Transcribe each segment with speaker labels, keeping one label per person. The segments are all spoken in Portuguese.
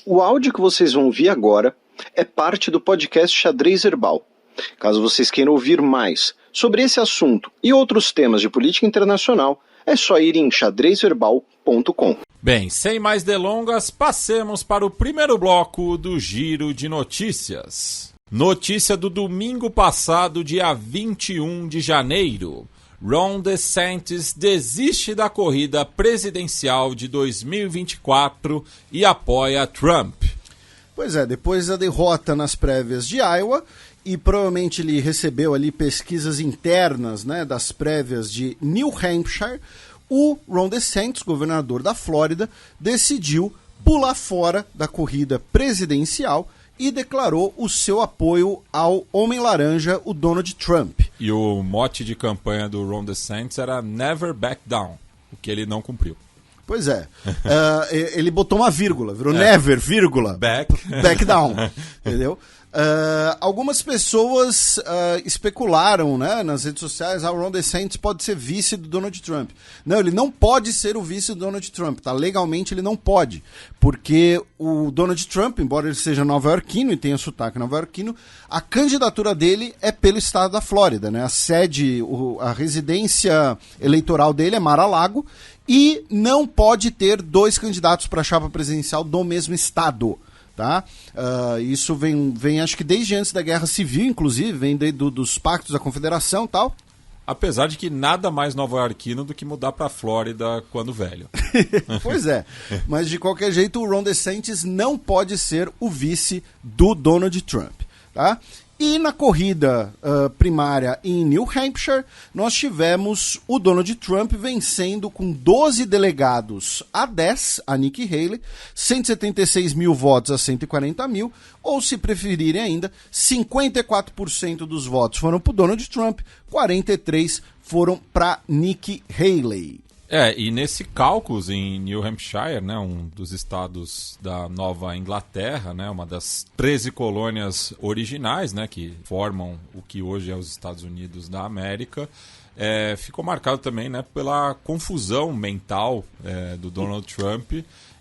Speaker 1: O áudio que vocês vão ouvir agora é parte do podcast Xadrez Herbal. Caso vocês queiram ouvir mais sobre esse assunto e outros temas de política internacional, é só ir em xadrezherbal.com.
Speaker 2: Bem, sem mais delongas, passemos para o primeiro bloco do Giro de Notícias. Notícia do domingo passado, dia 21 de janeiro. Ron DeSantis desiste da corrida presidencial de 2024 e apoia Trump.
Speaker 3: Pois é, depois da derrota nas prévias de Iowa, e provavelmente ele recebeu ali pesquisas internas, né, das prévias de New Hampshire, o Ron DeSantis, governador da Flórida, decidiu pular fora da corrida presidencial e declarou o seu apoio ao Homem-Laranja, o Donald Trump.
Speaker 2: E o mote de campanha do Ron DeSantis era Never Back Down, o que ele não cumpriu.
Speaker 3: Pois é. Ele botou uma vírgula, virou never, vírgula, back down, entendeu? Algumas pessoas especularam, né, nas redes sociais, o Ron DeSantis pode ser vice do Donald Trump. Não, ele não pode ser o vice do Donald Trump, tá? Legalmente ele não pode, porque o Donald Trump, embora ele seja nova-iorquino e tenha sotaque nova-iorquino, a candidatura dele é pelo estado da Flórida, né? A sede, a residência eleitoral dele é Mar-a-Lago, e não pode ter dois candidatos para a chapa presidencial do mesmo estado. Tá? Isso vem acho que desde antes da Guerra Civil, inclusive, vem dos pactos da Confederação e tal.
Speaker 2: Apesar de que nada mais nova-iorquino do que mudar para a Flórida quando velho.
Speaker 3: Pois é, mas de qualquer jeito o Ron DeSantis não pode ser o vice do Donald Trump. Tá? E na corrida primária em New Hampshire, nós tivemos o Donald Trump vencendo com 12 delegados a 10, a Nikki Haley, 176 mil votos a 140 mil, ou se preferirem ainda, 54% dos votos foram para o Donald Trump, 43% foram para Nikki Haley.
Speaker 2: E nesse cálculo em New Hampshire, né, um dos estados da Nova Inglaterra, né, uma das 13 colônias originais, né, que formam o que hoje é os Estados Unidos da América, ficou marcado também, né, pela confusão mental do Donald Trump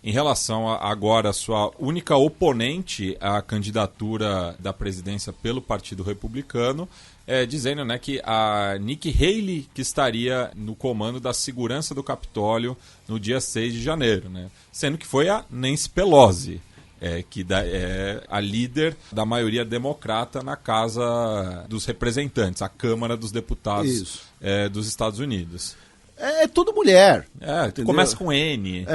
Speaker 2: em relação agora à sua única oponente à candidatura da presidência pelo Partido Republicano, dizendo, né, que a Nikki Haley que estaria no comando da segurança do Capitólio no dia 6 de janeiro, né? Sendo que foi a Nancy Pelosi, que é a líder da maioria democrata na Casa dos Representantes, a Câmara dos Deputados dos Estados Unidos.
Speaker 3: É tudo mulher.
Speaker 2: Começa com N.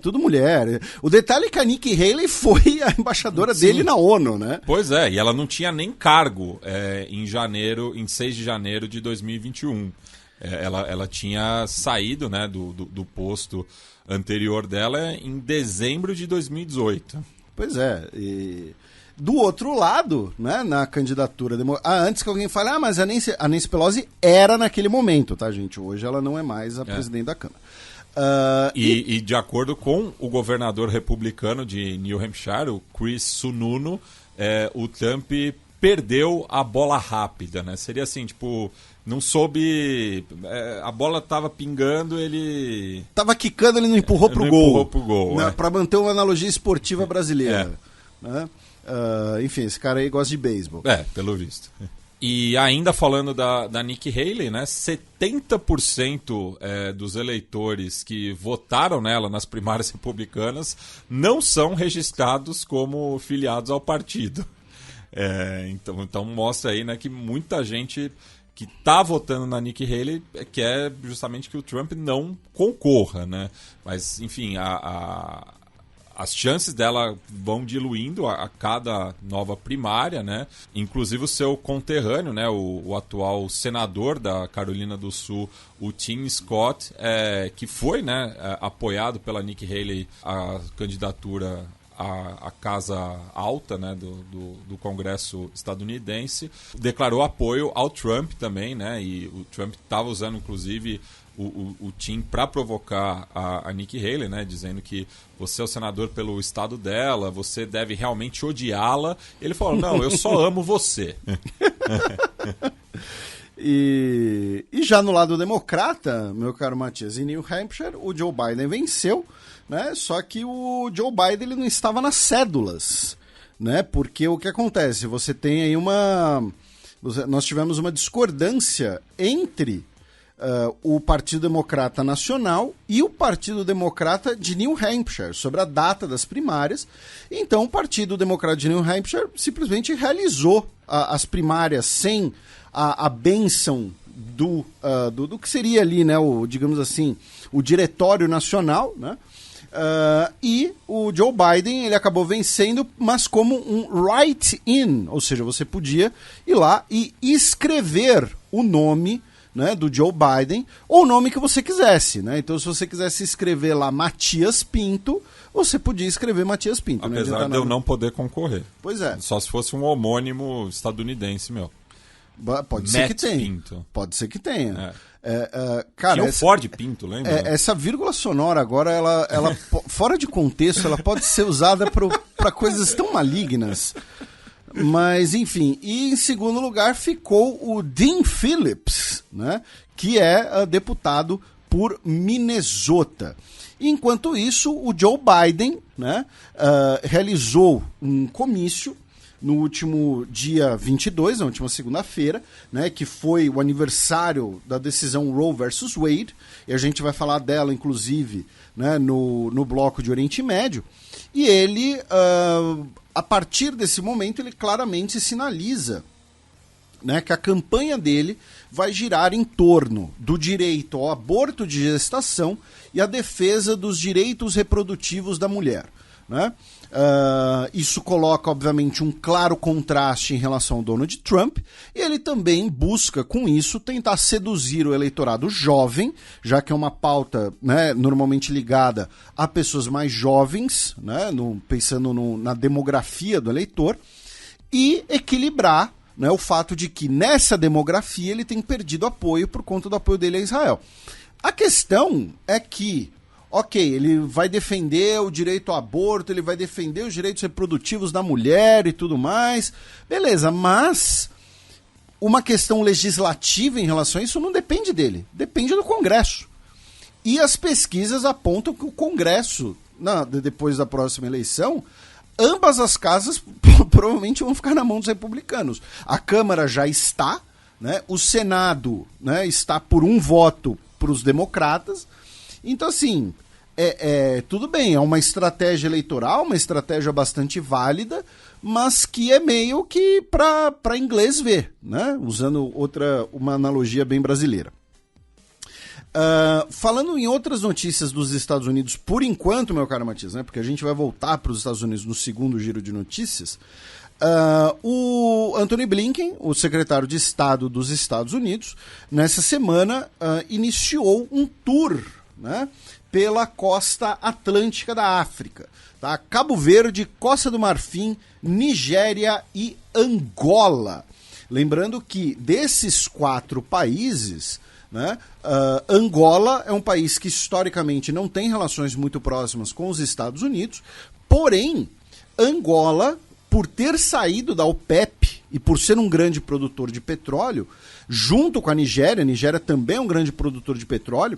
Speaker 3: Tudo mulher. O detalhe é que a Nikki Haley foi a embaixadora dele na ONU, né?
Speaker 2: Pois é, e ela não tinha nem cargo em 6 de janeiro de 2021. Ela tinha saído, né, do posto anterior dela em dezembro de 2018.
Speaker 3: Pois é, e do outro lado, né, na candidatura... antes que alguém fale, mas a Nancy Pelosi era naquele momento, tá, gente? Hoje ela não é mais a presidente da Câmara.
Speaker 2: E de acordo com o governador republicano de New Hampshire, o Chris Sununu, o Trump perdeu a bola rápida, né? Seria assim, tipo... Não soube... a bola tava pingando, ele...
Speaker 3: Tava quicando, ele não empurrou pro gol.
Speaker 2: Empurrou pro gol,
Speaker 3: né? Pra manter uma analogia esportiva brasileira. Né? Enfim, esse cara aí gosta de beisebol.
Speaker 2: Pelo visto. E ainda falando da Nikki Haley, né? 70% dos eleitores que votaram nela nas primárias republicanas não são registrados como filiados ao partido. Então mostra aí, né, que muita gente que está votando na Nikki Haley quer justamente que o Trump não concorra, né? Mas, enfim, as chances dela vão diluindo a cada nova primária, né? Inclusive o seu conterrâneo, né? O atual senador da Carolina do Sul, o Tim Scott, que foi, né, apoiado pela Nikki Haley a candidatura à Casa Alta, né, do Congresso estadunidense, declarou apoio ao Trump também, né? E o Trump estava usando, inclusive, o Tim para provocar a Nikki Haley, né, dizendo que você é o senador pelo estado dela, você deve realmente odiá-la. Ele falou, não, eu só amo você.
Speaker 3: E já no lado democrata, meu caro Matias, em New Hampshire, o Joe Biden venceu, né? Só que o Joe Biden ele não estava nas cédulas, né? Porque o que acontece? Você tem aí nós tivemos uma discordância entre o Partido Democrata Nacional e o Partido Democrata de New Hampshire sobre a data das primárias. Então, o Partido Democrata de New Hampshire simplesmente realizou as primárias sem a bênção do que seria ali, né, digamos assim, o Diretório Nacional, né? E o Joe Biden ele acabou vencendo, mas como um write-in, ou seja, você podia ir lá e escrever o nome, né, do Joe Biden, ou o nome que você quisesse, né? Então, se você quisesse escrever lá Matias Pinto, você podia escrever Matias Pinto.
Speaker 2: Apesar de eu não poder concorrer.
Speaker 3: Pois é.
Speaker 2: Só se fosse um homônimo estadunidense, meu.
Speaker 3: Pode ser que tenha.
Speaker 2: Pinto.
Speaker 3: Pode ser que tenha.
Speaker 2: Cara, tinha o Ford Pinto, lembra?
Speaker 3: Essa vírgula sonora agora, ela fora de contexto, ela pode ser usada para coisas tão malignas. Mas, enfim, e em segundo lugar ficou o Dean Phillips, né, que é deputado por Minnesota. Enquanto isso, o Joe Biden, né, realizou um comício no último dia 22, na última segunda-feira, né, que foi o aniversário da decisão Roe versus Wade, e a gente vai falar dela, inclusive, né, no bloco de Oriente Médio, e ele, a partir desse momento, ele claramente sinaliza, né, que a campanha dele vai girar em torno do direito ao aborto de gestação e a defesa dos direitos reprodutivos da mulher, né? Isso coloca, obviamente, um claro contraste em relação ao Donald Trump, e ele também busca, com isso, tentar seduzir o eleitorado jovem, já que é uma pauta, né, normalmente ligada a pessoas mais jovens, né, pensando na demografia do eleitor, e equilibrar, né, o fato de que nessa demografia ele tem perdido apoio por conta do apoio dele a Israel. A questão é que ok, ele vai defender o direito ao aborto, ele vai defender os direitos reprodutivos da mulher e tudo mais. Beleza, mas uma questão legislativa em relação a isso não depende dele, depende do Congresso. E as pesquisas apontam que o Congresso, depois da próxima eleição, ambas as casas provavelmente vão ficar na mão dos republicanos. A Câmara já está, né? O Senado, né, está por um voto para os democratas. Então, assim, tudo bem, é uma estratégia eleitoral, uma estratégia bastante válida, mas que é meio que para inglês ver, né? Usando uma analogia bem brasileira. Falando em outras notícias dos Estados Unidos, por enquanto, meu caro Matias, né? Porque a gente vai voltar para os Estados Unidos no segundo giro de notícias. O Antony Blinken, o secretário de Estado dos Estados Unidos, nessa semana iniciou um tour, né, pela costa atlântica da África, tá? Cabo Verde, Costa do Marfim, Nigéria e Angola. Lembrando que desses 4 países, né, Angola é um país que historicamente não tem relações muito próximas com os Estados Unidos, porém, Angola, por ter saído da OPEP e por ser um grande produtor de petróleo, junto com a Nigéria também é um grande produtor de petróleo,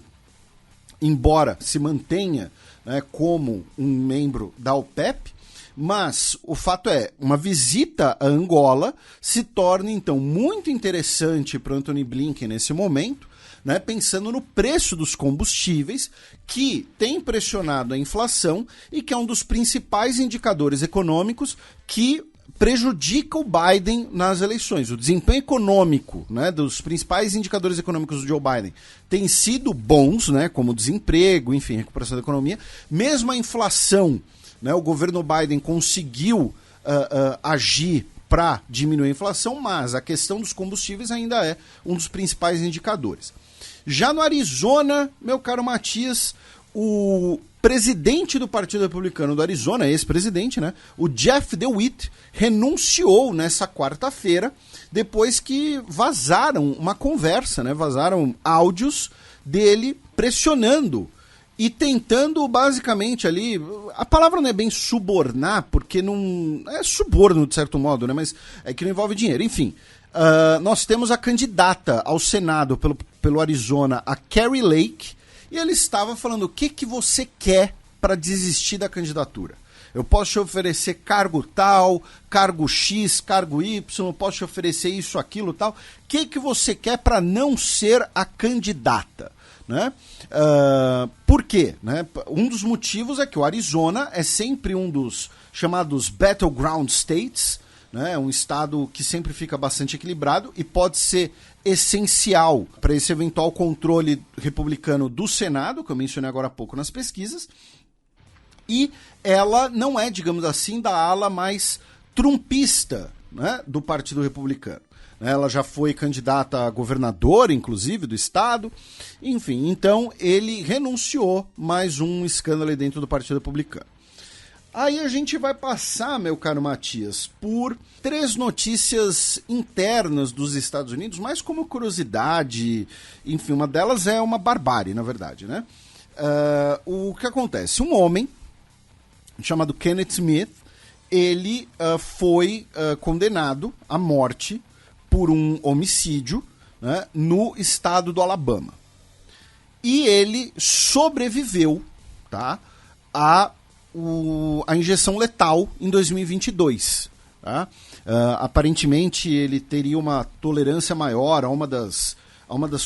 Speaker 3: embora se mantenha, né, como um membro da OPEP, mas o fato é, uma visita a Angola se torna então muito interessante para Antony Blinken nesse momento, né, pensando no preço dos combustíveis, que tem pressionado a inflação e que é um dos principais indicadores econômicos que prejudica o Biden nas eleições. O desempenho econômico, né, dos principais indicadores econômicos do Joe Biden tem sido bons, né, como desemprego, enfim, recuperação da economia. Mesmo a inflação, né, o governo Biden conseguiu agir para diminuir a inflação, mas a questão dos combustíveis ainda é um dos principais indicadores. Já no Arizona, meu caro Matias, o presidente do Partido Republicano do Arizona, ex-presidente, né, o Jeff DeWitt, renunciou nessa quarta-feira, depois que vazaram uma conversa, né, vazaram áudios dele pressionando e tentando basicamente ali, a palavra não é bem subornar, porque não é suborno de certo modo, né, mas é que não envolve dinheiro, enfim. Nós temos a candidata ao Senado pelo Arizona, a Kari Lake, e ele estava falando, o que você quer para desistir da candidatura. Eu posso te oferecer cargo tal, cargo X, cargo Y, posso te oferecer isso, aquilo, tal. O que você quer para não ser a candidata? Né? Por quê? Né? Um dos motivos é que o Arizona é sempre um dos chamados battleground states, né? Um estado que sempre fica bastante equilibrado e pode ser essencial para esse eventual controle republicano do Senado, que eu mencionei agora há pouco nas pesquisas. E ela não é, digamos assim, da ala mais trumpista, né, do Partido Republicano. Ela já foi candidata a governadora, inclusive, do estado. Enfim, então ele renunciou, mais um escândalo aí dentro do Partido Republicano. Aí a gente vai passar, meu caro Matias, por 3 notícias internas dos Estados Unidos, mais como curiosidade. Enfim, uma delas é uma barbárie, na verdade, né? O que acontece? Um homem chamado Kenneth Smith, ele foi condenado à morte por um homicídio, né, no estado do Alabama. E ele sobreviveu, tá, a injeção letal em 2022. Tá? Aparentemente ele teria uma tolerância maior a uma das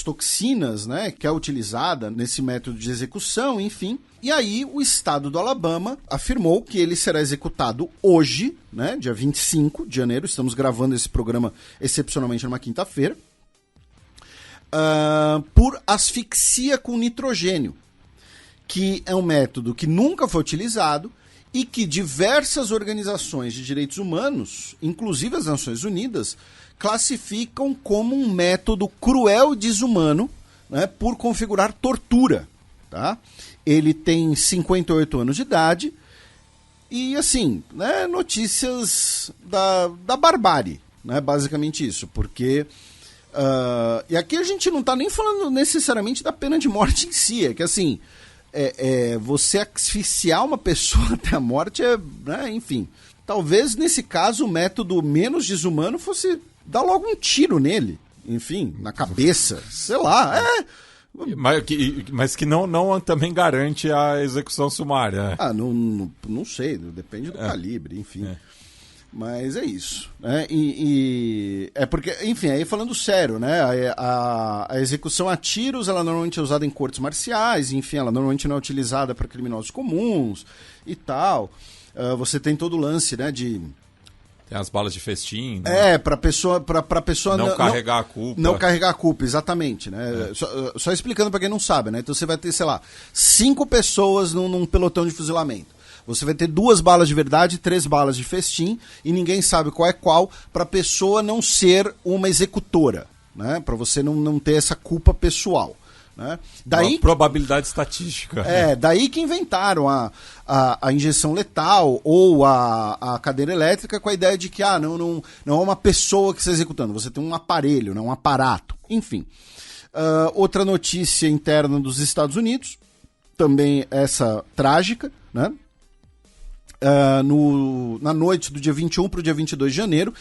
Speaker 3: toxinas, né, que é utilizada nesse método de execução, enfim. E aí o estado do Alabama afirmou que ele será executado hoje, né, dia 25 de janeiro, estamos gravando esse programa excepcionalmente numa quinta-feira, por asfixia com nitrogênio, que é um método que nunca foi utilizado e que diversas organizações de direitos humanos, inclusive as Nações Unidas, classificam como um método cruel e desumano, né, por configurar tortura. Tá? Ele tem 58 anos de idade e, assim, né, notícias da barbárie, né, basicamente isso, porque... e aqui a gente não está nem falando necessariamente da pena de morte em si, é que, assim, você asfixiar uma pessoa até a morte, né, enfim... Talvez, nesse caso, o método menos desumano fosse dar logo um tiro nele, enfim, na cabeça, sei lá,
Speaker 2: Mas que não também garante a execução sumária.
Speaker 3: Não sei, depende do calibre, enfim. Mas é isso. Né? E é porque, enfim, aí falando sério, né? A execução a tiros, ela normalmente é usada em cortes marciais, enfim, ela normalmente não é utilizada para criminosos comuns e tal. Você tem todo o lance, né, de...
Speaker 2: Tem as balas de festim. Né?
Speaker 3: Pra pessoa
Speaker 2: não carregar a culpa.
Speaker 3: Não carregar a culpa, exatamente. Né? Só explicando para quem não sabe, né? Então você vai ter, sei lá, 5 pessoas num pelotão de fuzilamento. Você vai ter 2 balas de verdade, 3 balas de festim, e ninguém sabe qual é qual, para a pessoa não ser uma executora, né? Para você não ter essa culpa pessoal. Né?
Speaker 2: Daí, uma probabilidade estatística.
Speaker 3: Daí que inventaram a injeção letal ou a cadeira elétrica com a ideia de que não é uma pessoa que está executando, você tem um aparelho, né, um aparato. Enfim. Outra notícia interna dos Estados Unidos, também essa trágica, né? Na noite do dia 21 para o dia 22 de janeiro,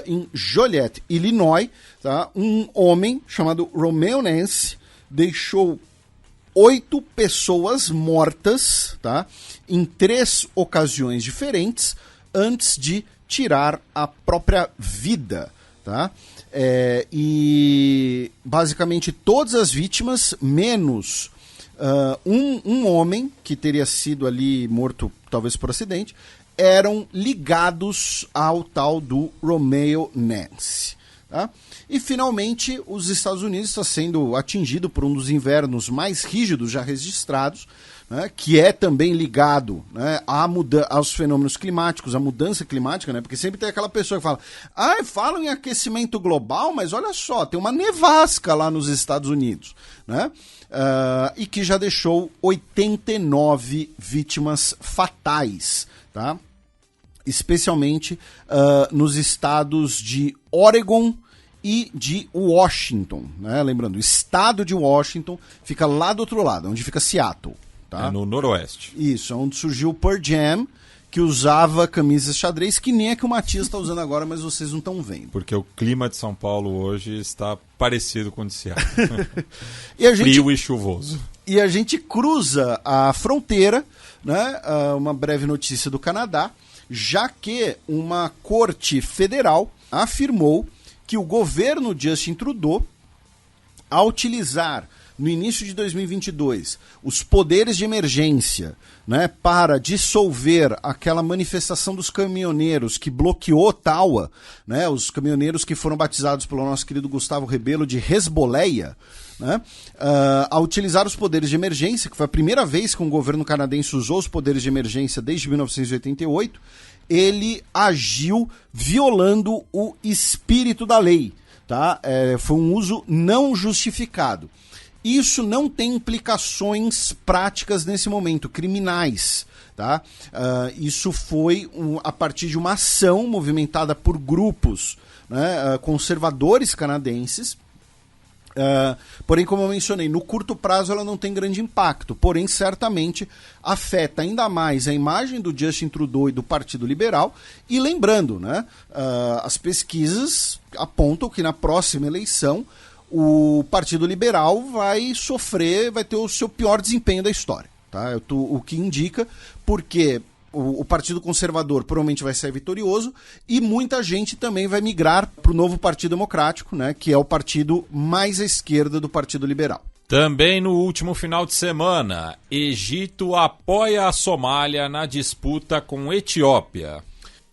Speaker 3: em Joliet, Illinois, tá? Um homem chamado Romeo Nance deixou 8 pessoas mortas, tá? Em 3 ocasiões diferentes, antes de tirar a própria vida. Tá? E basicamente todas as vítimas, menos um homem que teria sido ali morto talvez por acidente, eram ligados ao tal do Romeo Nance. Tá? E finalmente os Estados Unidos está sendo atingido por um dos invernos mais rígidos já registrados, né, que é também ligado, né, aos fenômenos climáticos, à mudança climática, né, porque sempre tem aquela pessoa que fala, falam em aquecimento global, mas olha só, tem uma nevasca lá nos Estados Unidos, né, e que já deixou 89 vítimas fatais, tá? Especialmente nos estados de Oregon e de Washington, né? Lembrando, o estado de Washington fica lá do outro lado, onde fica Seattle. Tá?
Speaker 2: É no noroeste.
Speaker 3: Isso, é onde surgiu o Pearl Jam, que usava camisas xadrez, que nem é que o Matias está usando agora, mas vocês não estão vendo.
Speaker 2: Porque o clima de São Paulo hoje está parecido com o de Seattle.
Speaker 3: E
Speaker 2: frio e chuvoso.
Speaker 3: E a gente cruza a fronteira, né, uma breve notícia do Canadá, já que uma corte federal afirmou que o governo Justin Trudeau, ao utilizar no início de 2022 os poderes de emergência, né, para dissolver aquela manifestação dos caminhoneiros que bloqueou Ottawa, né, os caminhoneiros que foram batizados pelo nosso querido Gustavo Rebelo de Hezbollah, né, ao utilizar os poderes de emergência, que foi a primeira vez que um governo canadense usou os poderes de emergência desde 1988, ele agiu violando o espírito da lei. Tá? Foi um uso não justificado. Isso não tem implicações práticas nesse momento, criminais. Tá? Isso foi a partir de uma ação movimentada por grupos, né, conservadores canadenses. Porém, como eu mencionei, no curto prazo ela não tem grande impacto, porém certamente afeta ainda mais a imagem do Justin Trudeau e do Partido Liberal. E lembrando, né, as pesquisas apontam que na próxima eleição o Partido Liberal vai ter o seu pior desempenho da história. Tá? O que indica porque o Partido Conservador provavelmente vai ser vitorioso e muita gente também vai migrar para o novo Partido Democrático, né, que é o partido mais à esquerda do Partido Liberal.
Speaker 2: Também no último final de semana, Egito apoia a Somália na disputa com Etiópia.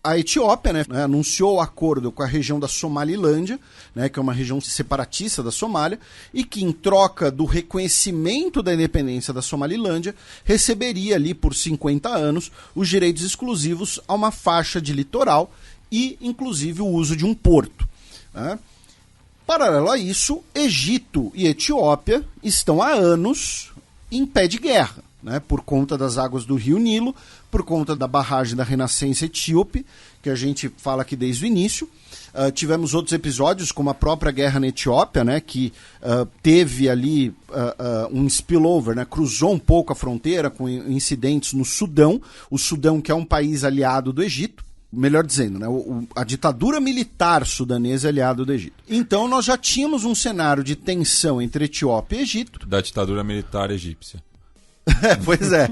Speaker 3: A Etiópia, né, anunciou o acordo com a região da Somalilândia, né, que é uma região separatista da Somália, e que em troca do reconhecimento da independência da Somalilândia, receberia ali por 50 anos os direitos exclusivos a uma faixa de litoral e inclusive o uso de um porto. Né? Paralelo a isso, Egito e Etiópia estão há anos em pé de guerra, né, por conta das águas do rio Nilo, por conta da barragem da Renascença Etíope, que a gente fala aqui desde o início. Tivemos outros episódios, como a própria guerra na Etiópia, né, que teve ali um spillover, né, cruzou um pouco a fronteira com incidentes no Sudão, o Sudão que é um país aliado do Egito, melhor dizendo, né, a ditadura militar sudanesa é aliado do Egito. Então nós já tínhamos um cenário de tensão entre Etiópia e Egito.
Speaker 2: Da ditadura militar egípcia.
Speaker 3: Pois é.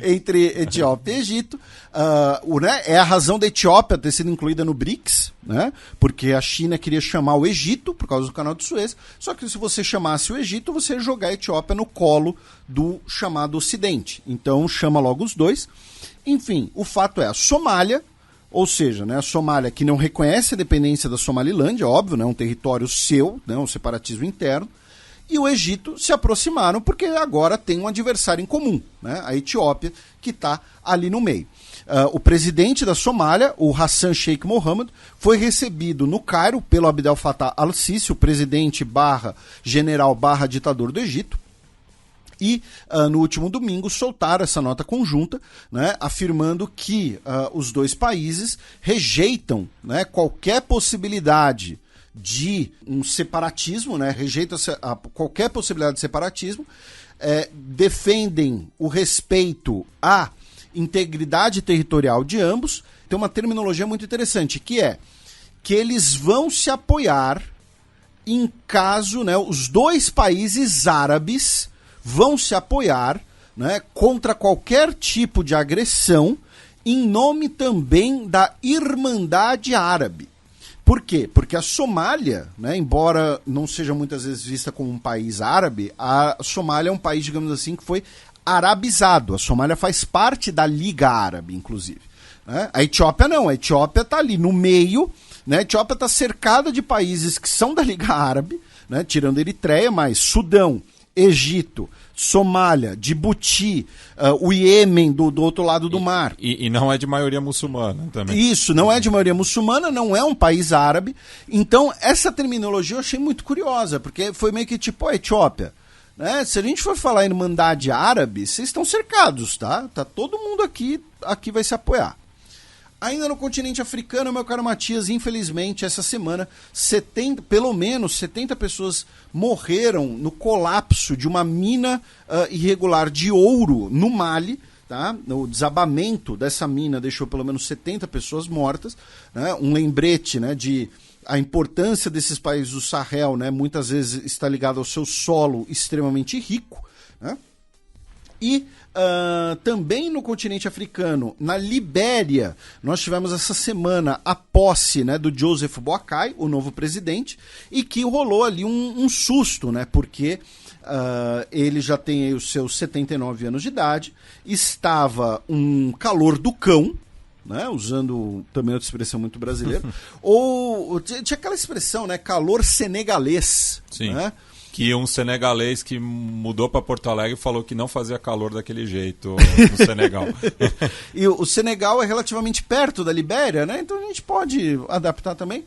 Speaker 3: Entre Etiópia e Egito. Né, é a razão da Etiópia ter sido incluída no BRICS, né, porque a China queria chamar o Egito por causa do canal de Suez. Só que se você chamasse o Egito, você ia jogar a Etiópia no colo do chamado Ocidente. Então chama logo os dois. Enfim, o fato é a Somália, ou seja, né, a Somália que não reconhece a independência da Somalilândia, óbvio, né, um território seu, né, um separatismo interno. E o Egito se aproximaram porque agora tem um adversário em comum, né? A Etiópia, que está ali no meio. O presidente da Somália, o Hassan Sheikh Mohammed, foi recebido no Cairo pelo Abdel Fattah al-Sisi, o presidente general ditador do Egito. E no último domingo soltaram essa nota conjunta, né, afirmando que os dois países rejeitam, né, qualquer possibilidade de um separatismo, né, rejeitam qualquer possibilidade de separatismo, defendem o respeito à integridade territorial de ambos. Tem uma terminologia muito interessante, que é que eles vão se apoiar em caso, né, os dois países árabes vão se apoiar, né, contra qualquer tipo de agressão, em nome também da Irmandade Árabe. Por quê? Porque a Somália, né, embora não seja muitas vezes vista como um país árabe, a Somália é um país, digamos assim, que foi arabizado. A Somália faz parte da Liga Árabe, inclusive. Né? A Etiópia não, a Etiópia está ali no meio, né? A Etiópia está cercada de países que são da Liga Árabe, né, tirando Eritreia, mas Sudão, Egito, Somália, Djibouti, o Iêmen do outro lado do mar.
Speaker 2: E não é de maioria muçulmana também.
Speaker 3: Isso, não é de maioria muçulmana, não é um país árabe. Então, essa terminologia eu achei muito curiosa, porque foi meio que tipo a Etiópia. Né? Se a gente for falar em Irmandade Árabe, vocês estão cercados, tá? Tá todo mundo aqui vai se apoiar. Ainda no continente africano, meu caro Matias, infelizmente, essa semana, pelo menos 70 pessoas morreram no colapso de uma mina irregular de ouro no Mali. Tá? O desabamento dessa mina deixou pelo menos 70 pessoas mortas. Né? Um lembrete, né, de a importância desses países do Sahel, né, muitas vezes está ligado ao seu solo extremamente rico. Né? E também no continente africano, na Libéria, nós tivemos essa semana a posse, né, do Joseph Boakai, o novo presidente, e que rolou ali um susto, né, porque ele já tem aí os seus 79 anos de idade, estava um calor do cão, né, usando também outra expressão muito brasileira, ou tinha aquela expressão, né, calor senegalês.
Speaker 2: Sim.
Speaker 3: Né?
Speaker 2: Que um senegalês que mudou para Porto Alegre falou que não fazia calor daquele jeito no Senegal.
Speaker 3: E o Senegal é relativamente perto da Libéria, né? Então a gente pode adaptar também.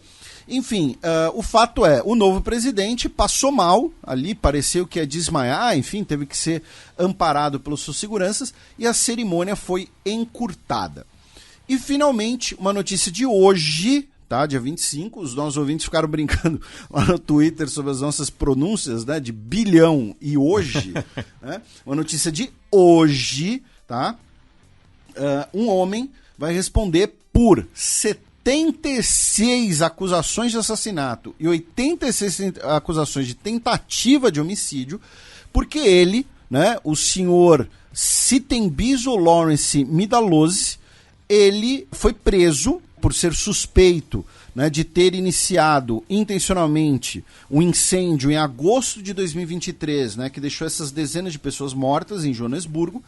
Speaker 3: Enfim, o fato é, o novo presidente passou mal ali, pareceu que ia desmaiar, enfim, teve que ser amparado pelos seus seguranças e a cerimônia foi encurtada. E finalmente, uma notícia de hoje... Tá, dia 25, os nossos ouvintes ficaram brincando lá no Twitter sobre as nossas pronúncias, né, de bilhão e hoje. Né, uma notícia de hoje, tá? Um homem vai responder por 76 acusações de assassinato e 86 acusações de tentativa de homicídio, porque ele, né, o senhor Sitembiso Lawrence Midalose, ele foi preso por ser suspeito, né, de ter iniciado intencionalmente um incêndio em agosto de 2023, né, que deixou essas dezenas de pessoas mortas em Joanesburgo,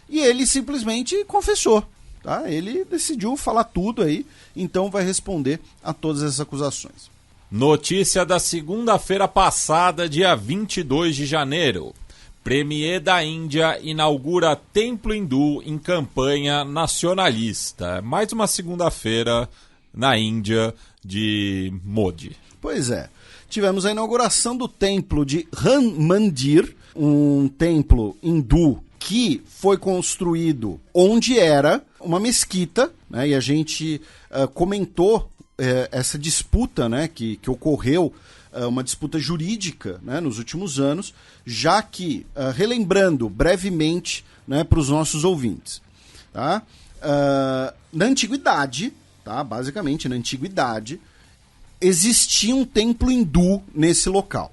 Speaker 3: e ele simplesmente confessou. Tá? Ele decidiu falar tudo aí, então vai responder a todas essas acusações.
Speaker 2: Notícia da segunda-feira passada, dia 22 de janeiro. Premier da Índia inaugura templo hindu em campanha nacionalista. Mais uma segunda-feira na Índia de Modi.
Speaker 3: Pois é. Tivemos a inauguração do templo de Ram Mandir, um templo hindu que foi construído onde era uma mesquita, né? E a gente comentou essa disputa, né, que ocorreu, uma disputa jurídica, né, nos últimos anos, já que, relembrando brevemente, né, para os nossos ouvintes, tá? Na antiguidade, tá? Basicamente na antiguidade, existia um templo hindu nesse local.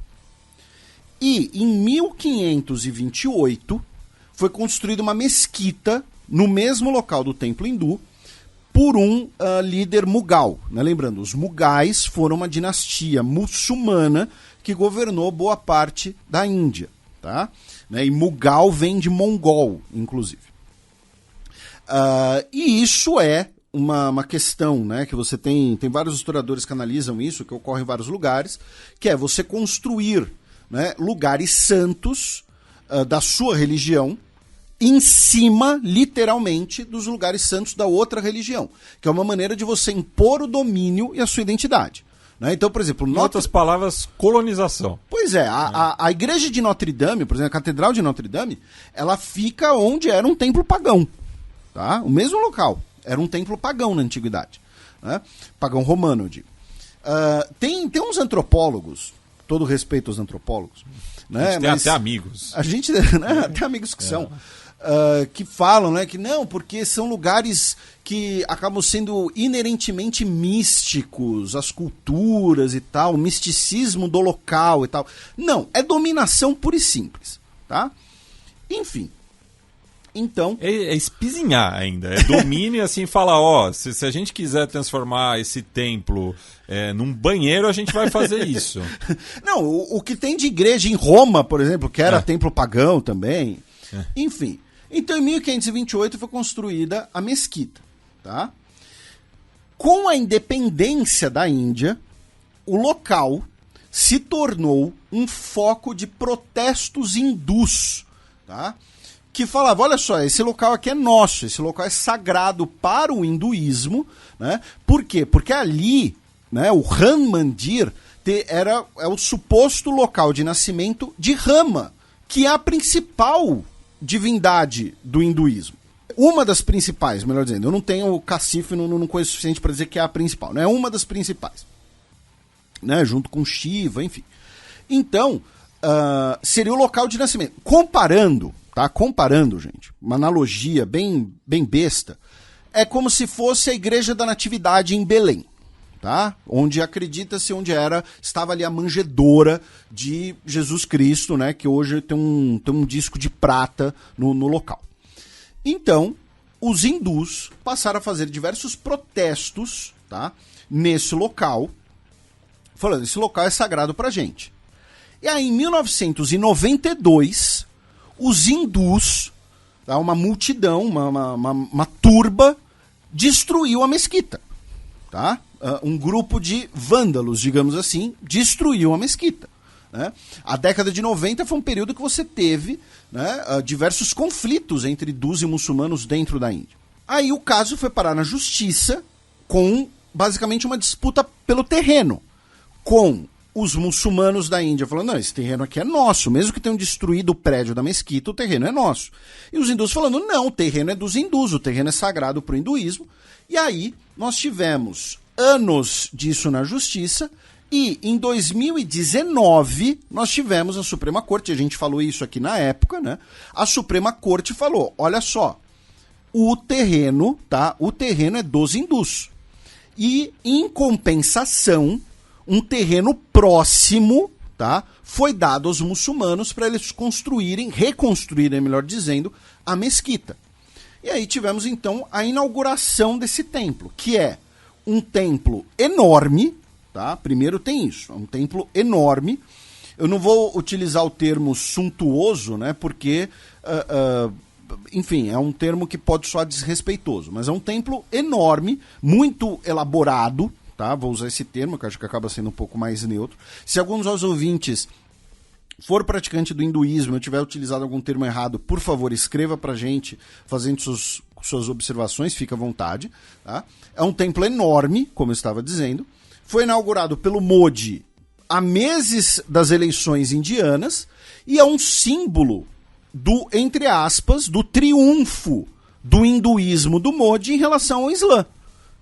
Speaker 3: E em 1528 foi construída uma mesquita no mesmo local do templo hindu por um líder Mughal. Né? Lembrando, os Mughais foram uma dinastia muçulmana que governou boa parte da Índia. Tá? Né? E Mughal vem de mongol, inclusive. E isso é uma questão, né, que você tem vários historiadores que analisam isso, que ocorre em vários lugares, que é você construir, né, lugares santos da sua religião em cima, literalmente, dos lugares santos da outra religião, que é uma maneira de você impor o domínio e a sua identidade. Né? Então, por exemplo...
Speaker 2: Em outras palavras, colonização.
Speaker 3: Pois é, a igreja de Notre Dame, por exemplo, a Catedral de Notre Dame, ela fica onde era um templo pagão. Tá? O mesmo local. Era um templo pagão na antiguidade. Né? Pagão romano, eu digo. Tem uns antropólogos, todo respeito aos antropólogos... Né?
Speaker 2: A gente tem até amigos.
Speaker 3: A gente, né? Até amigos que são. Que falam, né, que não, porque são lugares que acabam sendo inerentemente místicos, as culturas e tal, o misticismo do local e tal. Não, é dominação pura e simples. Tá? Enfim. Então...
Speaker 2: É espizinhar ainda, é domínio assim, falar, ó, se a gente quiser transformar esse templo num banheiro, a gente vai fazer isso.
Speaker 3: Não, o que tem de igreja em Roma, por exemplo, que era templo pagão também, enfim. Então, em 1528 foi construída a mesquita, tá? Com a independência da Índia, o local se tornou um foco de protestos hindus, tá? Que falava, olha só, esse local aqui é nosso, esse local é sagrado para o hinduísmo, né? Por quê? Porque ali, né, o Ram Mandir é o suposto local de nascimento de Rama, que é a principal divindade do hinduísmo. Uma das principais, melhor dizendo, eu não tenho cacife, não conheço o suficiente para dizer que é a principal, né? É uma das principais, né? Junto com Shiva, enfim. Então, seria o local de nascimento. Comparando, gente, uma analogia bem besta, é como se fosse a Igreja da Natividade em Belém. tá? Onde acredita-se estava ali a manjedoura de Jesus Cristo, né? Que hoje tem um disco de prata no local. Então, os hindus passaram a fazer diversos protestos, tá? Nesse local, falando, esse local é sagrado pra gente. E aí, em 1992, os hindus, tá? Uma multidão, uma turba, destruiu a mesquita, tá? Um grupo de vândalos, digamos assim, destruiu a mesquita. Né? A década de 90 foi um período que você teve, né, diversos conflitos entre hindus e muçulmanos dentro da Índia. Aí o caso foi parar na justiça com, basicamente, uma disputa pelo terreno, com os muçulmanos da Índia falando, não, esse terreno aqui é nosso, mesmo que tenham destruído o prédio da mesquita, o terreno é nosso. E os hindus falando, não, o terreno é dos hindus, o terreno é sagrado para o hinduísmo. E aí nós tivemos anos disso na justiça, e em 2019 nós tivemos a Suprema Corte, a gente falou isso aqui na época, né? A Suprema Corte falou, olha só, o terreno, tá? O terreno é dos hindus. E, em compensação, um terreno próximo, tá? Foi dado aos muçulmanos para eles reconstruírem, melhor dizendo, a mesquita. E aí tivemos, então, a inauguração desse templo, que é um templo enorme, tá? Primeiro tem isso, é um templo enorme. Eu não vou utilizar o termo suntuoso, né? Porque, enfim, é um termo que pode soar desrespeitoso, mas é um templo enorme, muito elaborado, tá? Vou usar esse termo, que acho que acaba sendo um pouco mais neutro. Se alguns dos ouvintes for praticante do hinduísmo, eu tiver utilizado algum termo errado, por favor, escreva pra gente, fazendo suas observações, fica à vontade. Tá? É um templo enorme, como eu estava dizendo. Foi inaugurado pelo Modi há meses das eleições indianas e é um símbolo do, entre aspas, do triunfo do hinduísmo do Modi em relação ao Islã.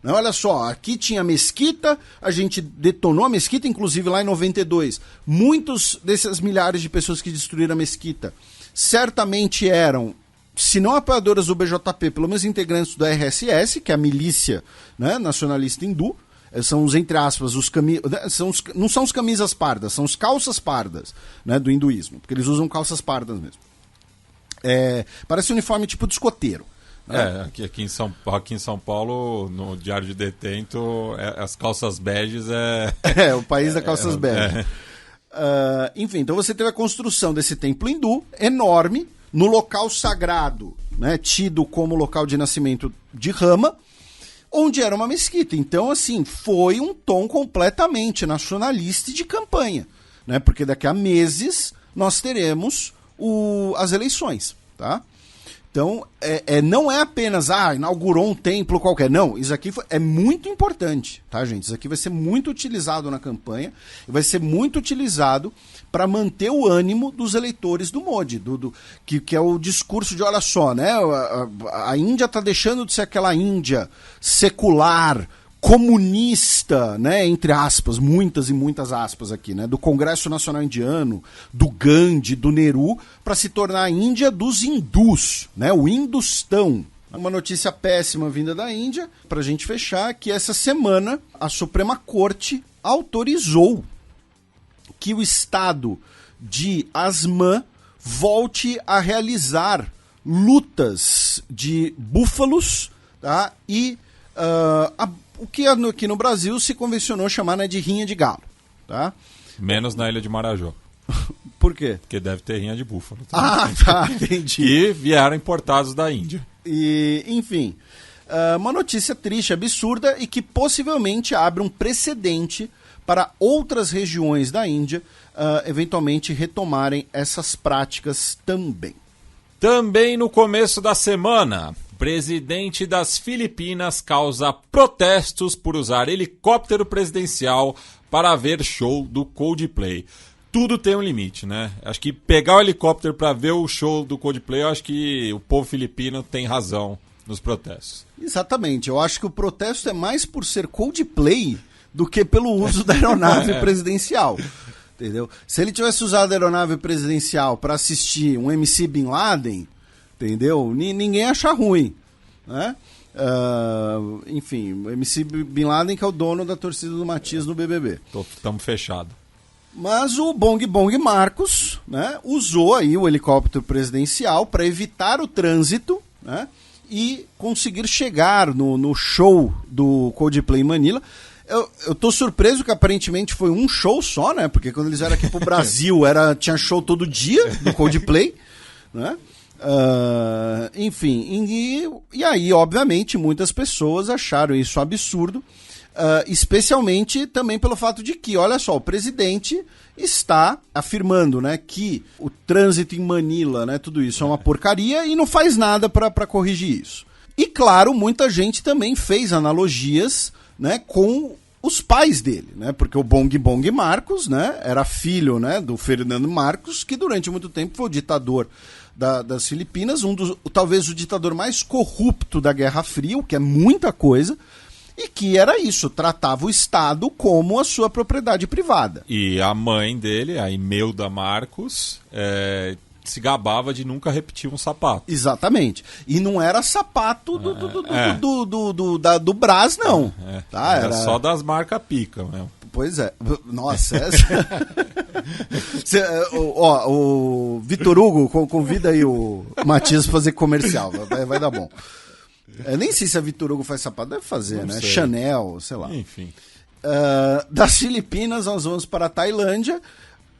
Speaker 3: Olha só, aqui tinha mesquita, a gente detonou a mesquita, inclusive lá em 92. Muitos desses milhares de pessoas que destruíram a mesquita certamente eram, se não apoiadoras do BJP, pelo menos integrantes do RSS, que é a milícia, né, nacionalista hindu. São os, entre aspas, não são os camisas pardas, são os calças pardas, né, do hinduísmo, porque eles usam calças pardas mesmo. Parece um uniforme tipo de escoteiro.
Speaker 2: Aqui em São Paulo, no Diário de Detento, as calças beges
Speaker 3: o país das calças beges. Enfim, então você teve a construção desse templo hindu, enorme, no local sagrado, né, tido como local de nascimento de Rama, onde era uma mesquita. Então, assim, foi um tom completamente nacionalista e de campanha, né, porque daqui a meses nós teremos as eleições, tá? Então, não é apenas, inaugurou um templo qualquer. Não, isso aqui é muito importante, tá, gente? Isso aqui vai ser muito utilizado na campanha e vai ser muito utilizado para manter o ânimo dos eleitores do Modi, que é o discurso de, olha só, né? A Índia está deixando de ser aquela Índia secular, comunista, né, entre aspas, muitas e muitas aspas aqui, né, do Congresso Nacional Indiano, do Gandhi, do Nehru, para se tornar a Índia dos hindus, né, o Hindustão. Uma notícia péssima vinda da Índia, para a gente fechar, que essa semana a Suprema Corte autorizou que o estado de Assam volte a realizar lutas de búfalos, tá, e o que aqui no Brasil se convencionou chamar, né, de rinha de galo, tá?
Speaker 2: Menos na Ilha de Marajó.
Speaker 3: Por quê?
Speaker 2: Porque deve ter rinha de búfalo também.
Speaker 3: Tá, entendi.
Speaker 2: E vieram importados da Índia.
Speaker 3: E, enfim, uma notícia triste, absurda e que possivelmente abre um precedente para outras regiões da Índia eventualmente retomarem essas práticas também.
Speaker 2: Também no começo da semana, presidente das Filipinas causa protestos por usar helicóptero presidencial para ver show do Coldplay. Tudo tem um limite, né? Acho que pegar o helicóptero para ver o show do Coldplay, eu acho que o povo filipino tem razão nos protestos.
Speaker 3: Exatamente. Eu acho que o protesto é mais por ser Coldplay do que pelo uso da aeronave presidencial. Entendeu? Se ele tivesse usado a aeronave presidencial para assistir um MC Bin Laden, entendeu? Ninguém acha ruim, né? Enfim, o MC Bin Laden que é o dono da torcida do Matias no BBB.
Speaker 2: Estamos fechados.
Speaker 3: Mas o Bong Bong Marcos, né, usou aí o helicóptero presidencial para evitar o trânsito, né, e conseguir chegar no show do Coldplay em Manila. Eu tô surpreso que aparentemente foi um show só, né? Porque quando eles vieram aqui pro Brasil tinha show todo dia do Coldplay, né? Enfim, e aí, obviamente, muitas pessoas acharam isso absurdo, especialmente também pelo fato de que, olha só, o presidente está afirmando, né, que o trânsito em Manila, né, tudo isso é uma porcaria e não faz nada para corrigir isso. E claro, muita gente também fez analogias, né, com os pais dele, né, porque o Bong Bong Marcos, né, era filho, né, do Ferdinando Marcos, que durante muito tempo foi o ditador das Filipinas, talvez o ditador mais corrupto da Guerra Fria, o que é muita coisa, e que era isso, tratava o Estado como a sua propriedade privada.
Speaker 2: E a mãe dele, a Imelda Marcos, se gabava de nunca repetir um sapato.
Speaker 3: Exatamente. E não era sapato do Brás, não. Tá?
Speaker 2: Era só das marcas pica mesmo.
Speaker 3: Pois é. Nossa, o Vitor Hugo convida aí o Matias pra fazer comercial. Vai dar bom. Nem sei se a Vitor Hugo faz sapato, deve fazer, não, né? Sei. Chanel, sei lá.
Speaker 2: Enfim.
Speaker 3: Das Filipinas, nós vamos para a Tailândia,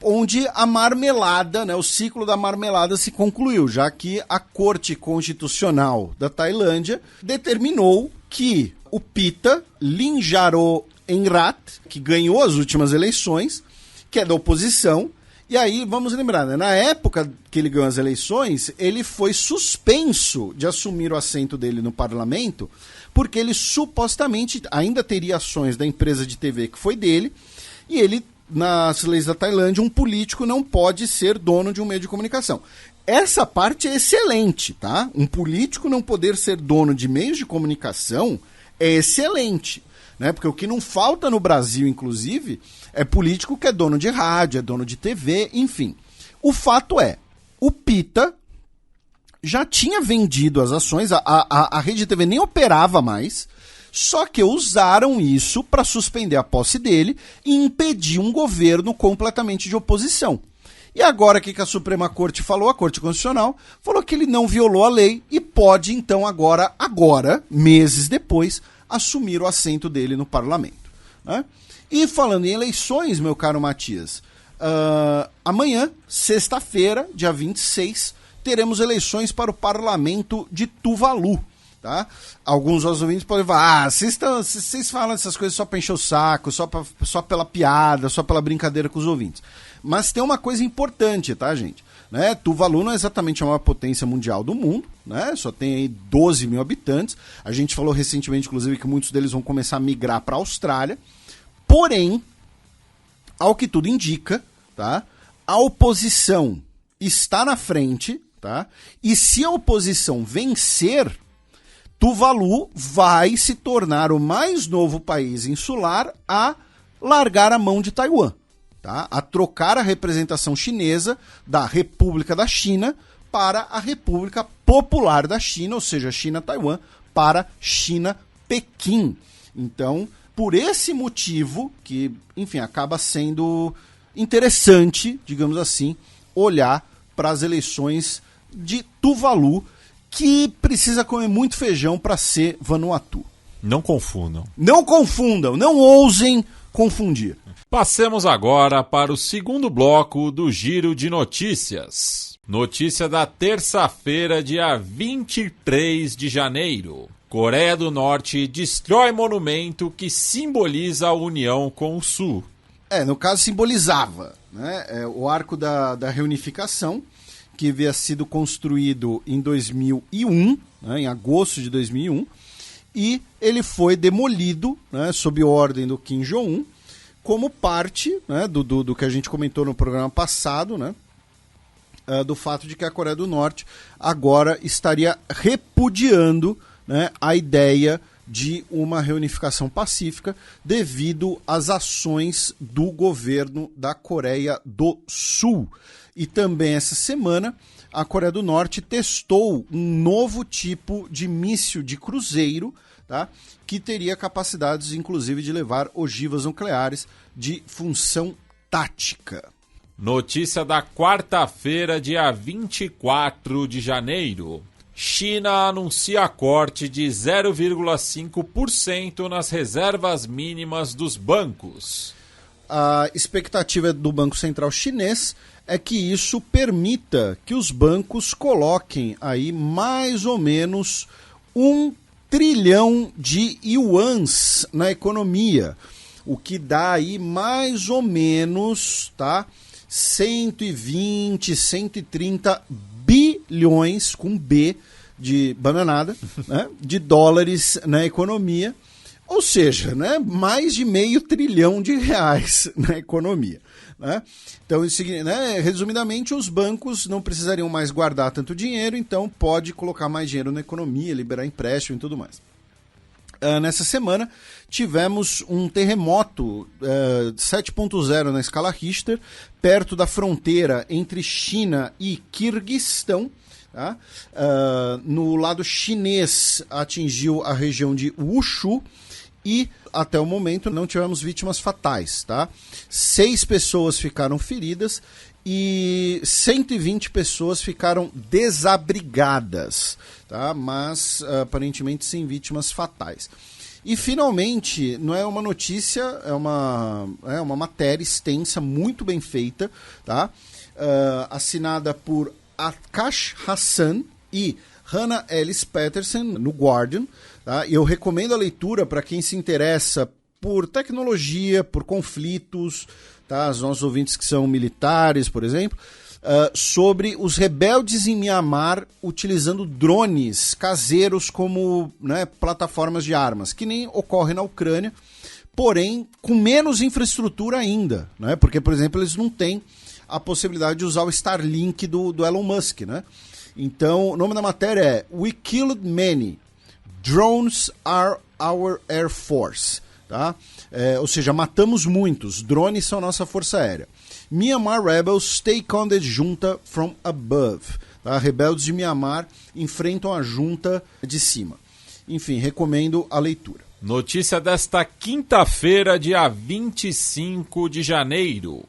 Speaker 3: onde a marmelada, né, o ciclo da marmelada se concluiu, já que a Corte Constitucional da Tailândia determinou que o Pita Limjaroenrat, que ganhou as últimas eleições, que é da oposição, e aí, vamos lembrar, né, na época que ele ganhou as eleições, ele foi suspenso de assumir o assento dele no parlamento, porque ele supostamente ainda teria ações da empresa de TV que foi dele, e ele, nas leis da Tailândia, um político não pode ser dono de um meio de comunicação. Essa parte é excelente, tá? Um político não poder ser dono de meios de comunicação é excelente, né? Porque o que não falta no Brasil, inclusive, é político que é dono de rádio, é dono de TV, enfim. O fato é, o Pita já tinha vendido as ações, a Rede TV nem operava mais, só que usaram isso para suspender a posse dele e impedir um governo completamente de oposição. E agora o que a Suprema Corte falou, a Corte Constitucional, falou que ele não violou a lei e pode então agora, meses depois, assumir o assento dele no parlamento, né? E falando em eleições, meu caro Matias, amanhã, sexta-feira, dia 26, teremos eleições para o parlamento de Tuvalu. Tá? Alguns dos ouvintes podem falar, vocês falam essas coisas só para encher o saco, só pela piada, só pela brincadeira com os ouvintes. Mas tem uma coisa importante, tá, gente? Né? Tuvalu não é exatamente a maior potência mundial do mundo, né? Só tem aí 12 mil habitantes. A gente falou recentemente, inclusive, que muitos deles vão começar a migrar para a Austrália. Porém, ao que tudo indica, tá? A oposição está na frente, tá? E se a oposição vencer, Tuvalu vai se tornar o mais novo país insular a largar a mão de Taiwan, tá? A trocar a representação chinesa da República da China para a República Popular da China, ou seja, China-Taiwan, para China-Pequim. Então, por esse motivo, que, enfim, acaba sendo interessante, digamos assim, olhar para as eleições de Tuvalu, que precisa comer muito feijão para ser Vanuatu.
Speaker 2: Não confundam.
Speaker 3: Não confundam, não ousem confundir.
Speaker 2: Passemos agora para o segundo bloco do Giro de Notícias. Notícia da terça-feira, dia 23 de janeiro. Coreia do Norte destrói monumento que simboliza a união com o Sul.
Speaker 3: No caso simbolizava, né, o arco da reunificação, que havia sido construído em 2001, né, em agosto de 2001, e ele foi demolido, né, sob ordem do Kim Jong-un, como parte, né, do que a gente comentou no programa passado, né, do fato de que a Coreia do Norte agora estaria repudiando, né, a ideia de uma reunificação pacífica devido às ações do governo da Coreia do Sul. E também essa semana a Coreia do Norte testou um novo tipo de míssil de cruzeiro, tá? Que teria capacidades, inclusive, de levar ogivas nucleares de função tática.
Speaker 2: Notícia da quarta-feira, dia 24 de janeiro. China anuncia corte de 0,5% nas reservas mínimas dos bancos.
Speaker 3: A expectativa do Banco Central Chinês é que isso permita que os bancos coloquem aí mais ou menos 1 trilhão de yuans na economia, o que dá aí mais ou menos, tá, 120, 130 bilhões, com B de bananada, né, de dólares na economia, ou seja, né, mais de R$500 bilhão na economia. Né? Então, isso, né, resumidamente, os bancos não precisariam mais guardar tanto dinheiro, então pode colocar mais dinheiro na economia, liberar empréstimo e tudo mais. Nessa semana tivemos um terremoto 7.0 na escala Richter, perto da fronteira entre China e Quirguistão. Tá? No lado chinês atingiu a região de Wushu e até o momento não tivemos vítimas fatais. Tá? 6 pessoas ficaram feridas e 120 pessoas ficaram desabrigadas, tá? Mas aparentemente sem vítimas fatais. E finalmente, não é uma notícia, é uma matéria extensa, muito bem feita, tá? Assinada por Akash Hassan e Hannah Ellis Patterson no Guardian. Tá? Eu recomendo a leitura para quem se interessa por tecnologia, por conflitos, tá? Os nossos ouvintes que são militares, por exemplo, sobre os rebeldes em Mianmar utilizando drones caseiros como, né, plataformas de armas, que nem ocorre na Ucrânia, porém com menos infraestrutura ainda, né? Porque, por exemplo, eles não têm a possibilidade de usar o Starlink do Elon Musk, né? Então, o nome da matéria é We Killed Many. Drones are our Air Force. Tá? Ou seja, matamos muitos. Drones são nossa força aérea. Myanmar rebels take on the junta from above. Tá? Rebeldes de Myanmar enfrentam a junta de cima. Enfim, recomendo a leitura.
Speaker 2: Notícia desta quinta-feira, dia 25 de janeiro.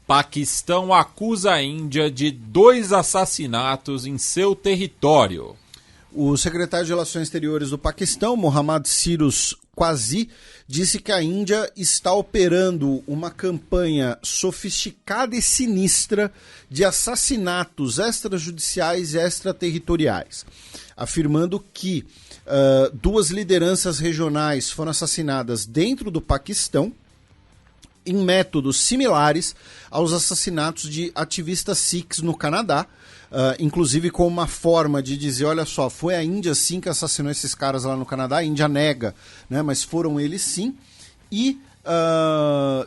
Speaker 2: Paquistão acusa a Índia de 2 assassinatos em seu território.
Speaker 3: O secretário de Relações Exteriores do Paquistão, Mohammad Sirus Qazi, disse que a Índia está operando uma campanha sofisticada e sinistra de assassinatos extrajudiciais e extraterritoriais, afirmando que 2 lideranças regionais foram assassinadas dentro do Paquistão em métodos similares aos assassinatos de ativistas sikhs no Canadá, inclusive com uma forma de dizer, olha só, foi a Índia sim que assassinou esses caras lá no Canadá, a Índia nega, né, mas foram eles sim, e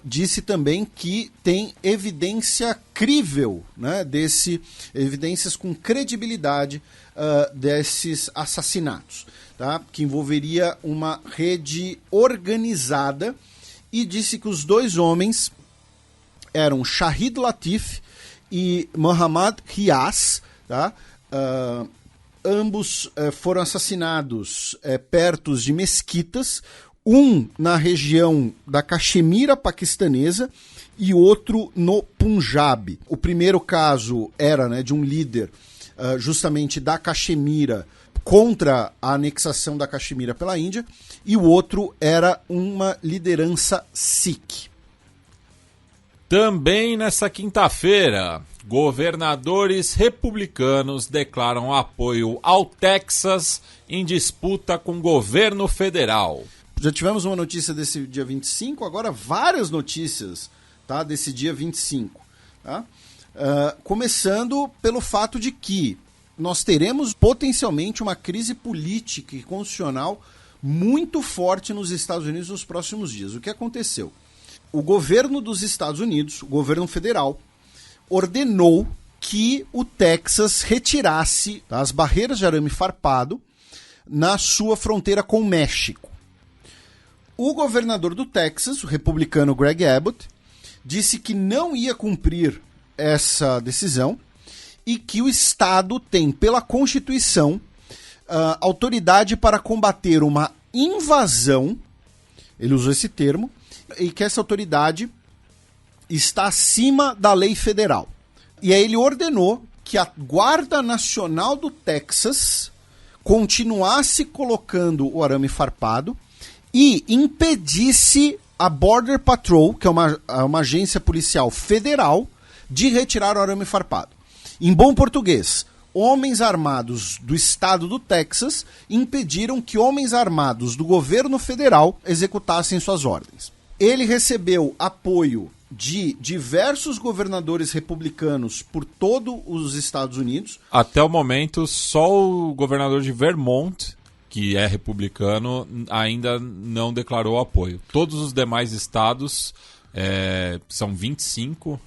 Speaker 3: disse também que tem evidência crível, né, evidências com credibilidade desses assassinatos, tá, que envolveria uma rede organizada, e disse que os 2 homens eram Shahid Latif e Mohammad Riaz, tá? Ambos foram assassinados perto de mesquitas, um na região da Caxemira paquistanesa e outro no Punjab. O primeiro caso era, né, de um líder justamente da Caxemira contra a anexação da Caxemira pela Índia, e o outro era uma liderança Sikh.
Speaker 2: Também nessa quinta-feira, governadores republicanos declaram apoio ao Texas em disputa com o governo federal.
Speaker 3: Já tivemos uma notícia desse dia 25, agora várias notícias, tá, desse dia 25. Tá? Começando pelo fato de que nós teremos potencialmente uma crise política e constitucional muito forte nos Estados Unidos nos próximos dias. O que aconteceu? O governo dos Estados Unidos, o governo federal, ordenou que o Texas retirasse as barreiras de arame farpado na sua fronteira com o México. O governador do Texas, o republicano Greg Abbott, disse que não ia cumprir essa decisão e que o Estado tem, pela Constituição, autoridade para combater uma invasão, ele usou esse termo, e que essa autoridade está acima da lei federal. E aí ele ordenou que a Guarda Nacional do Texas continuasse colocando o arame farpado e impedisse a Border Patrol, que é uma agência policial federal, de retirar o arame farpado. Em bom português, homens armados do estado do Texas impediram que homens armados do governo federal executassem suas ordens. Ele recebeu apoio de diversos governadores republicanos por todos os Estados Unidos.
Speaker 2: Até o momento, só o governador de Vermont, que é republicano, ainda não declarou apoio. Todos os demais estados, são 25,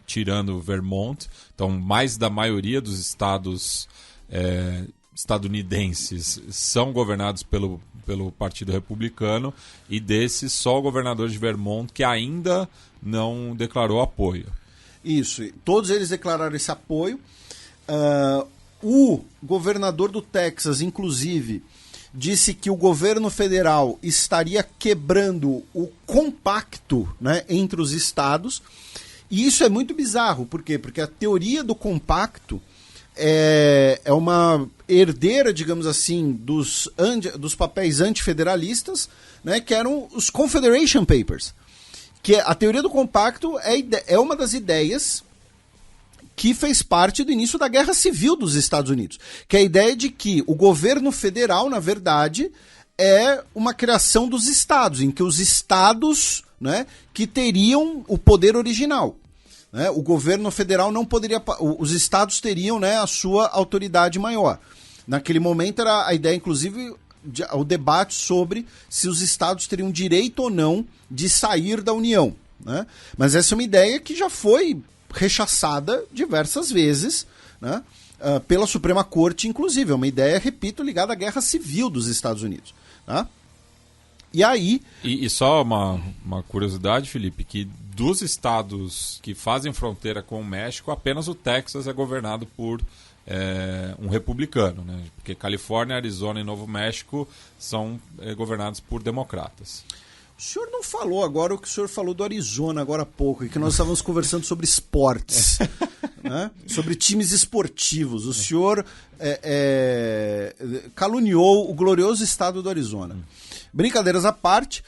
Speaker 2: tirando Vermont, então mais da maioria dos estados estadunidenses são governados pelo Partido Republicano, e desses só o governador de Vermont que ainda não declarou apoio.
Speaker 3: Isso, todos eles declararam esse apoio. O governador do Texas, inclusive, disse que o governo federal estaria quebrando o compacto, né, entre os estados. E isso é muito bizarro. Por quê? Porque a teoria do compacto é uma herdeira, digamos assim, dos papéis antifederalistas, né, que eram os Confederation Papers. Que a teoria do compacto é uma das ideias que fez parte do início da Guerra Civil dos Estados Unidos. Que é a ideia de que o governo federal, na verdade, é uma criação dos estados, em que os estados, né, que teriam o poder original. Né? O governo federal não poderia... Os estados teriam, né, a sua autoridade maior. Naquele momento era a ideia, inclusive, o debate sobre se os estados teriam direito ou não de sair da União. Né? Mas essa é uma ideia que já foi rechaçada diversas vezes, né, pela Suprema Corte, inclusive. É uma ideia, repito, ligada à Guerra Civil dos Estados Unidos. Tá? E aí...
Speaker 2: E só uma curiosidade, Felipe, que dos estados que fazem fronteira com o México, apenas o Texas é governado por um republicano, né? Porque Califórnia, Arizona e Novo México são governados por democratas.
Speaker 3: O senhor não falou agora o que o senhor falou do Arizona agora há pouco, e que nós estávamos conversando sobre esportes, né? Sobre times esportivos. O senhor caluniou o glorioso estado do Arizona. Brincadeiras à parte,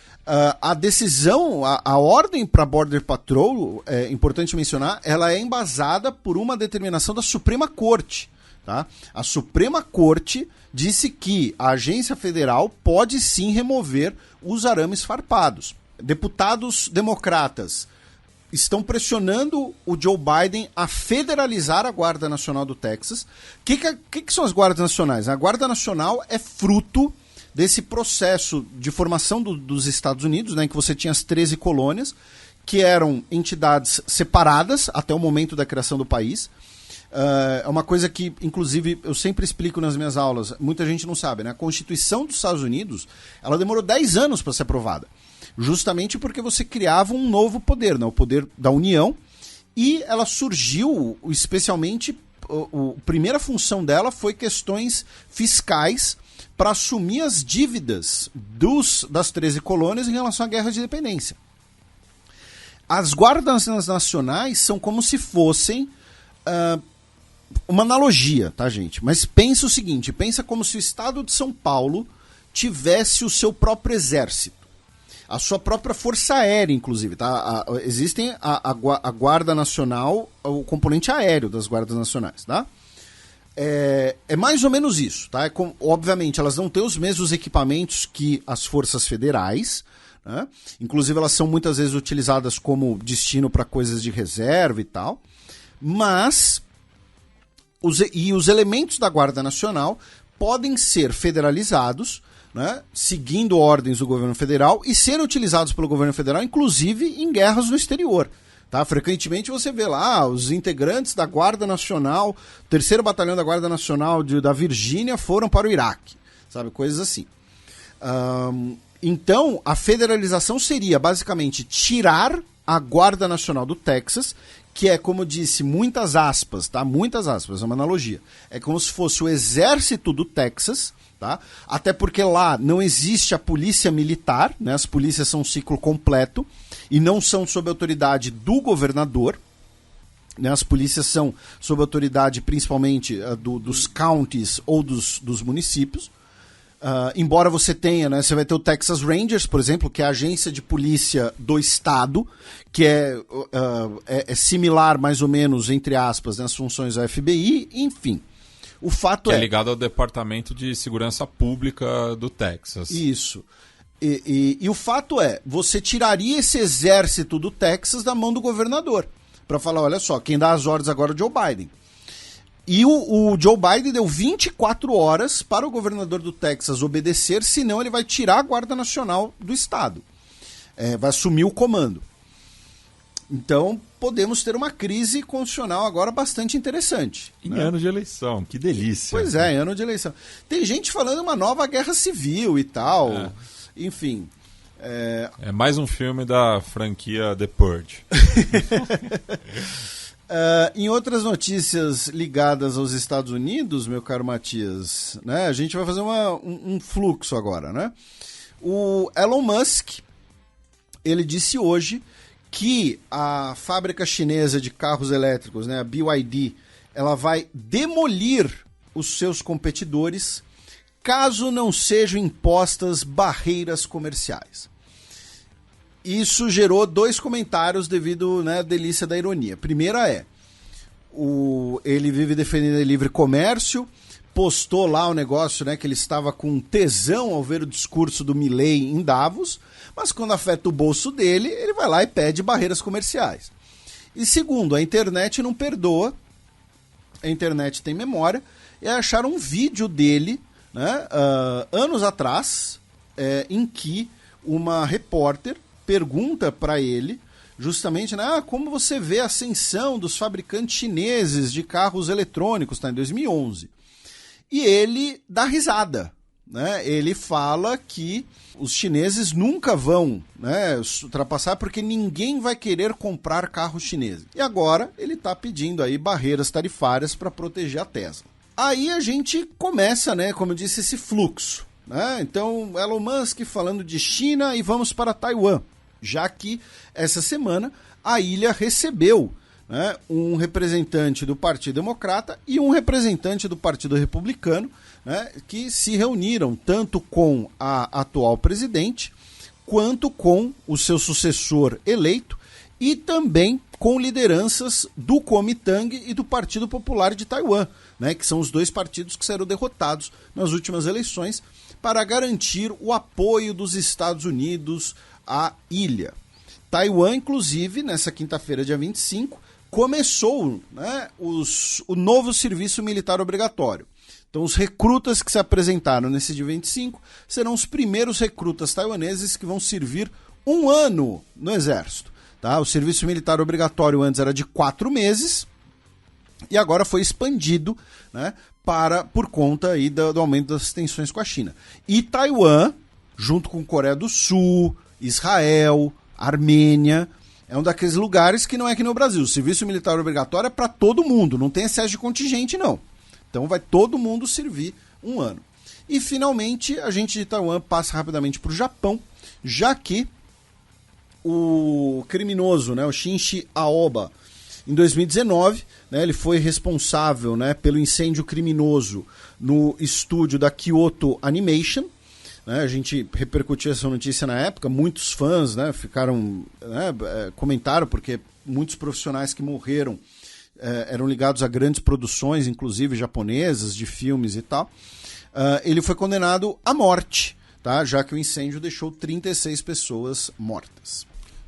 Speaker 3: a decisão, a ordem para Border Patrol, é importante mencionar, ela é embasada por uma determinação da Suprema Corte. Tá? A Suprema Corte disse que a agência federal pode sim remover os arames farpados. Deputados democratas estão pressionando o Joe Biden a federalizar a Guarda Nacional do Texas. O que são as Guardas Nacionais? A Guarda Nacional é fruto desse processo de formação dos Estados Unidos, né, em que você tinha as 13 colônias, que eram entidades separadas até o momento da criação do país. É uma coisa que, inclusive, eu sempre explico nas minhas aulas, muita gente não sabe, né? A Constituição dos Estados Unidos, ela demorou 10 anos para ser aprovada, justamente porque você criava um novo poder, né? O poder da União, e ela surgiu, especialmente, a primeira função dela foi questões fiscais para assumir as dívidas das 13 colônias em relação à Guerra de Independência. As Guardas Nacionais são como se fossem... uma analogia, tá, gente? Mas pensa o seguinte, pensa como se o estado de São Paulo tivesse o seu próprio exército, a sua própria força aérea, inclusive, tá? Existem a Guarda Nacional, o componente aéreo das Guardas Nacionais, tá? É mais ou menos isso, tá? Obviamente, elas não têm os mesmos equipamentos que as forças federais, né? Inclusive, elas são muitas vezes utilizadas como destino para coisas de reserva e tal, mas... os elementos da Guarda Nacional podem ser federalizados, né, seguindo ordens do governo federal, e ser utilizados pelo governo federal, inclusive em guerras no exterior. Tá? Frequentemente você vê lá os integrantes da Guarda Nacional, 3º Batalhão da Guarda Nacional da Virgínia foram para o Iraque, sabe? Coisas assim. Então, a federalização seria basicamente tirar a Guarda Nacional do Texas, que é, como eu disse, muitas aspas, tá? Muitas aspas, é uma analogia. É como se fosse o exército do Texas, tá? Até porque lá não existe a polícia militar, né? As polícias são um ciclo completo e não são sob autoridade do governador, né? As polícias são sob autoridade principalmente dos counties ou dos municípios. Embora você tenha, né, você vai ter o Texas Rangers, por exemplo, que é a agência de polícia do estado, que é similar, mais ou menos, entre aspas, nas funções da FBI, enfim. O fato
Speaker 2: que é ligado ao Departamento de Segurança Pública do Texas.
Speaker 3: Isso. E o fato é, você tiraria esse exército do Texas da mão do governador, para falar, olha só, quem dá as ordens agora é o Joe Biden. E o Joe Biden deu 24 horas para o governador do Texas obedecer, senão ele vai tirar a Guarda Nacional do estado. Vai assumir o comando. Então, podemos ter uma crise constitucional agora bastante interessante.
Speaker 2: Em ano de eleição, que delícia.
Speaker 3: Pois é, em ano de eleição. Tem gente falando uma nova guerra civil e tal. Enfim.
Speaker 2: É mais um filme da franquia The Purge.
Speaker 3: Em outras notícias ligadas aos Estados Unidos, meu caro Matias, né, a gente vai fazer um fluxo agora, né? O Elon Musk, ele disse hoje que a fábrica chinesa de carros elétricos, né, a BYD, ela vai demolir os seus competidores caso não sejam impostas barreiras comerciais. Isso gerou 2 comentários devido, né, à delícia da ironia. Primeira ele vive defendendo o livre comércio, postou lá o negócio, né, que ele estava com tesão ao ver o discurso do Milley em Davos, mas quando afeta o bolso dele, ele vai lá e pede barreiras comerciais. E segundo, a internet não perdoa, a internet tem memória, e acharam um vídeo dele, né, anos atrás, em que uma repórter pergunta para ele, justamente, né, como você vê a ascensão dos fabricantes chineses de carros eletrônicos, tá, em 2011. E ele dá risada, né? Ele fala que os chineses nunca vão, né, ultrapassar porque ninguém vai querer comprar carros chineses. E agora ele está pedindo aí barreiras tarifárias para proteger a Tesla. Aí a gente começa, né, como eu disse, esse fluxo, né? Então, Elon Musk falando de China e vamos para Taiwan, já que essa semana a ilha recebeu, né, um representante do Partido Democrata e um representante do Partido Republicano, né, que se reuniram tanto com a atual presidente quanto com o seu sucessor eleito e também com lideranças do Kuomintang e do Partido Popular de Taiwan, né, que são os 2 partidos que serão derrotados nas últimas eleições, para garantir o apoio dos Estados Unidos à ilha. Taiwan, inclusive, nessa quinta-feira, dia 25, começou, né, o novo serviço militar obrigatório. Então, os recrutas que se apresentaram nesse dia 25 serão os primeiros recrutas taiwaneses que vão servir 1 ano no exército. Tá? O serviço militar obrigatório antes era de 4 meses e agora foi expandido, né, por conta aí do aumento das tensões com a China. E Taiwan, junto com Coreia do Sul, Israel, Armênia, é um daqueles lugares que não é aqui no Brasil. O serviço militar obrigatório é para todo mundo, não tem excesso de contingente, não. Então vai todo mundo servir 1 ano. E finalmente a gente de Taiwan passa rapidamente para o Japão, já que o criminoso, né, o Shinji Aoba, em 2019, né, ele foi responsável, né, pelo incêndio criminoso no estúdio da Kyoto Animation. A gente repercutiu essa notícia na época, muitos fãs, né, ficaram, né, comentaram, porque muitos profissionais que morreram eram ligados a grandes produções, inclusive japonesas, de filmes e tal. Ele foi condenado à morte, tá, já que o incêndio deixou 36 pessoas mortas.